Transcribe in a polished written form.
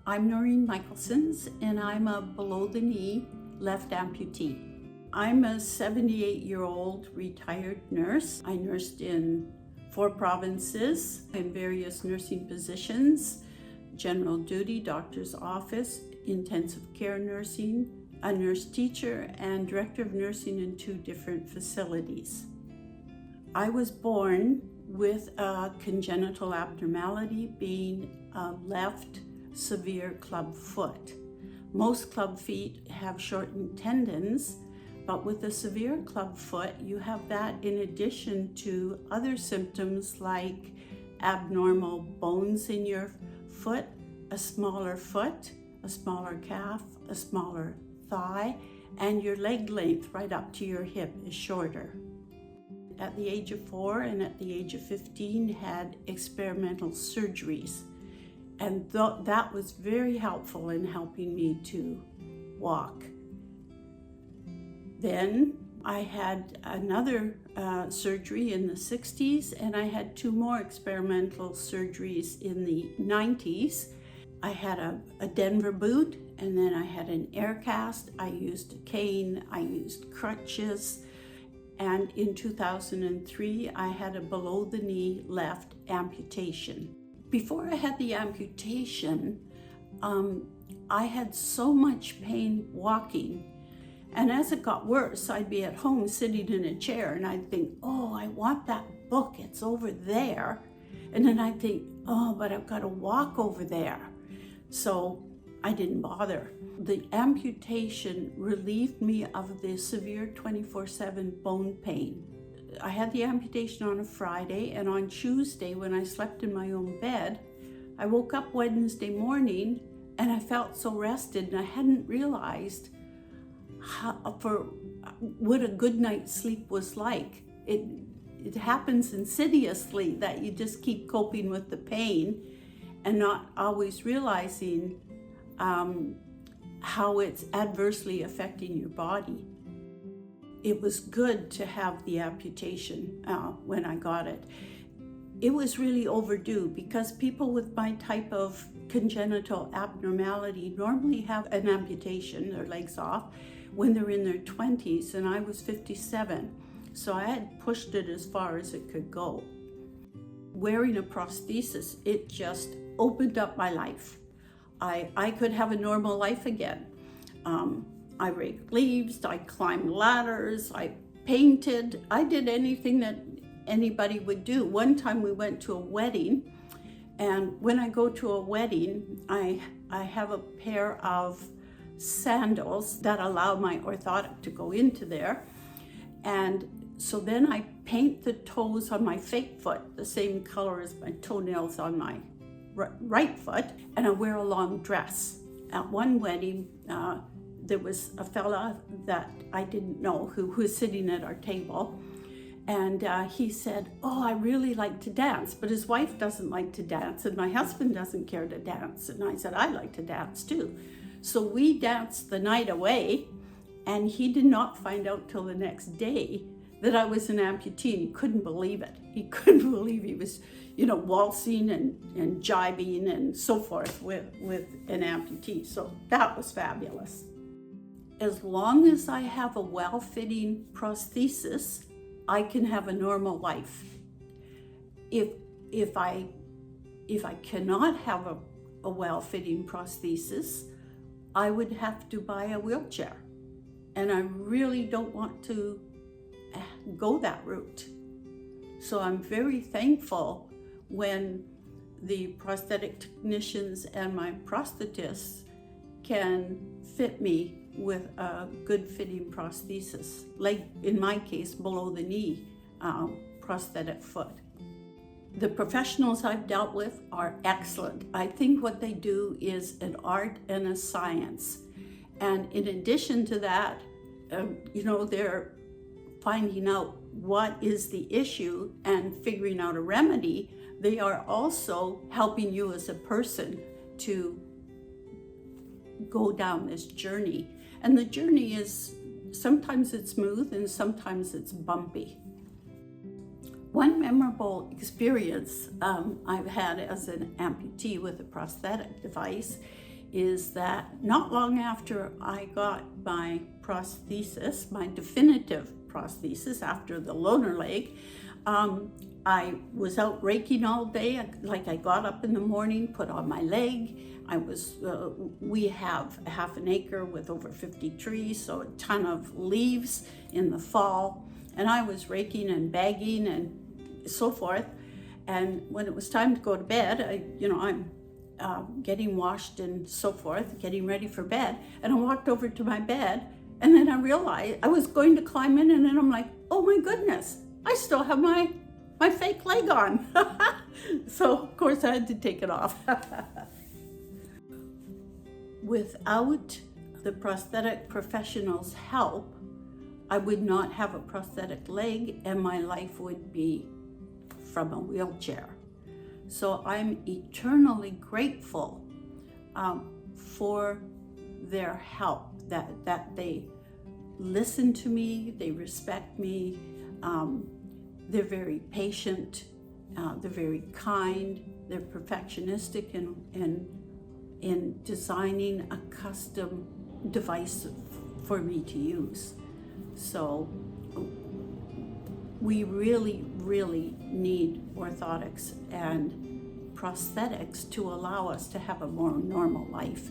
I'm Noreen Mikelsons, and I'm a below-the-knee left amputee. I'm a 78-year-old retired nurse. I nursed in 4 provinces in various nursing positions: general duty, doctor's office, intensive care nursing, a nurse teacher, and director of nursing in 2 different facilities. I was born with a congenital abnormality, being a left severe club foot. Most club feet have shortened tendons, but with a severe club foot, you have that in addition to other symptoms like abnormal bones in your foot, a smaller calf, a smaller thigh, and your leg length right up to your hip is shorter. At the age of 4 and at the age of 15, had experimental surgeries. And that was very helpful in helping me to walk. Then I had another surgery in the 60s, and I had 2 more experimental surgeries in the 90s. I had a Denver boot, and then I had an air cast. I used a cane, I used crutches, and in 2003, I had a below-the-knee left amputation. Before I had the amputation, I had so much pain walking. And as it got worse, I'd be at home sitting in a chair and I'd think, oh, I want that book, it's over there. And then I'd think, oh, but I've got to walk over there. So I didn't bother. The amputation relieved me of the severe 24/7 bone pain. I had the amputation on a Friday, and on Tuesday, when I slept in my own bed, I woke up Wednesday morning and I felt so rested, and I hadn't realized what a good night's sleep was like. It happens insidiously that you just keep coping with the pain and not always realizing how it's adversely affecting your body. It was good to have the amputation when I got it. It was really overdue because people with my type of congenital abnormality normally have an amputation, their legs off, when they're in their 20s, and I was 57. So I had pushed it as far as it could go. Wearing a prosthesis, it just opened up my life. I could have a normal life again. I raked leaves, I climbed ladders, I painted, I did anything that anybody would do. One time we went to a wedding, and when I go to a wedding, I have a pair of sandals that allow my orthotic to go into there. And so then I paint the toes on my fake foot the same color as my toenails on my right foot, and I wear a long dress. At one wedding, there was a fella that I didn't know who was sitting at our table, and he said, oh, I really like to dance, but his wife doesn't like to dance, and my husband doesn't care to dance. And I said, I like to dance too. So we danced the night away, and he did not find out till the next day that I was an amputee, and he couldn't believe it. He couldn't believe he was, waltzing and jiving and so forth with an amputee. So that was fabulous. As long as I have a well-fitting prosthesis, I can have a normal life. If I cannot have a well-fitting prosthesis, I would have to buy a wheelchair. And I really don't want to go that route. So I'm very thankful when the prosthetic technicians and my prosthetists can fit me with a good fitting prosthesis, like in my case, below the knee prosthetic foot. The professionals I've dealt with are excellent. I think what they do is an art and a science. And in addition to that, they're finding out what is the issue and figuring out a remedy. They are also helping you as a person to go down this journey. And the journey is, sometimes it's smooth and sometimes it's bumpy. One memorable experience I've had as an amputee with a prosthetic device is that not long after I got my prosthesis, my definitive prosthesis after the loaner leg, I was out raking all day. I got up in the morning, put on my leg. We have half an acre with over 50 trees, so a ton of leaves in the fall. And I was raking and bagging and so forth. And when it was time to go to bed, I'm getting washed and so forth, getting ready for bed. And I walked over to my bed, and then I realized I was going to climb in, and then I'm like, oh my goodness, I still have my fake leg on. So of course I had to take it off. Without the prosthetic professionals' help, I would not have a prosthetic leg, and my life would be from a wheelchair. So I'm eternally grateful for their help, that they listen to me, they respect me, they're very patient, they're very kind, they're perfectionistic in designing a custom device for me to use. So we really, really need orthotics and prosthetics to allow us to have a more normal life.